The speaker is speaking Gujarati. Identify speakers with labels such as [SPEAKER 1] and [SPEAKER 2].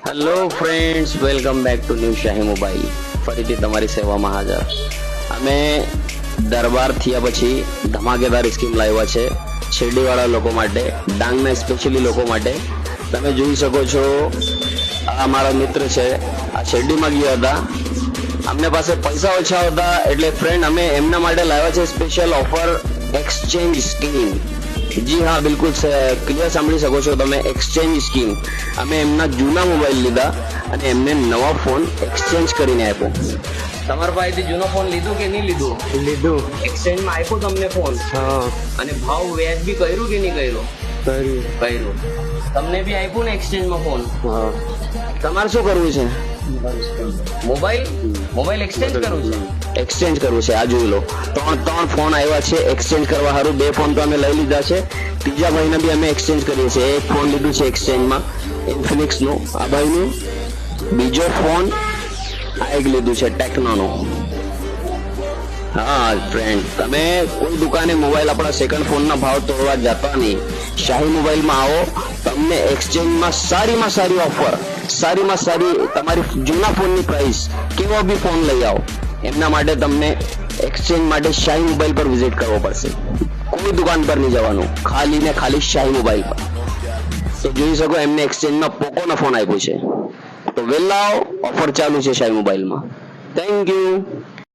[SPEAKER 1] Hello friends, welcome back to new શાહી મોબાઈલ. ફરીથી તમારી સેવામાં હાજર. અમે દરબાર થયા પછી ધમાકેદાર સ્કીમ લાવ્યા છે શેરડીવાળા લોકો માટે, ડાંગના સ્પેશિયલી લોકો માટે. તમે જોઈ શકો છો, આ અમારા મિત્ર છે, આ શેરડીમાં ગયા હતા. અમને પાસે પૈસા ઓછા હતા એટલે ફ્રેન્ડ અમે એમના માટે લાવ્યા છે સ્પેશિયલ ઓફર, એક્સચેન્જ સ્કીમ. જી હા, બિલકુલ ક્લિયર સાંભળી શકો છો તમે, એક્સચેન્જ સ્કીમ. અમે એમના જૂના મોબાઈલ લીધા અને એમને નવા ફોન એક્સચેન્જ કરીને આપ્યો. તમારા પાસેથી જૂનો ફોન લીધો કે નહીં લીધો?
[SPEAKER 2] લીધું.
[SPEAKER 1] એક્સચેન્જમાં આપ્યો તમને ફોન?
[SPEAKER 2] હા,
[SPEAKER 1] અને ભાવ વ્યાજબી કર્યું કે નહીં કર્યું? કર્યું. તમને બી આપ્યું ને એક્સચેન્જમાં ફોન?
[SPEAKER 2] હા.
[SPEAKER 1] તમારે શું કરવું છે? મોબાઈલ એક્સચેન્જ કરવું છે? એક્સચેન્જ કરવું છે. આ જોઈ લો, ત્રણ ફોન આવ્યા છે એક્સચેન્જ કરવા સારું. 2 ફોન તો અમે લઈ લીધા છે, ત્રીજા ભાઈને બી અમે એક્સચેન્જ કરીએ છીએ. એક ફોન લીધું છે એક્સચેન્જમાં, ઇન્ફિનિક્સ નું, આ ભાઈનું. બીજો ફોન આ એક લીધું છે ટેકનોનો. હા ફ્રેન્ડ, તમે કોઈ દુકાને મોબાઈલ આપણા સેકન્ડ ફોનના ભાવ તોડવા જતા નહીં, શાહી મોબાઈલમાં આવો. તમને એક્સચેન્જમાં સારીમાં સારી ઓફર, સારીમાં સારી તમારી જૂના ફોનની પ્રાઇસ, કેવો બી ફોન લઈ આવો. એમના માટે તમને એક્સચેન્જ માટે શાહી મોબાઈલ પર વિઝિટ કરવો પડશે. કોઈ દુકાન પર નહીં જવાનું, ખાલી ને ખાલી શાહી મોબાઈલ પર. તો જોઈ શકો, એમને એક્સચેન્જમાં પોકોનો ફોન આપ્યો છે. તો વહેલા આવો, ઓફર ચાલુ છે શાહી મોબાઈલમાં. Thank you.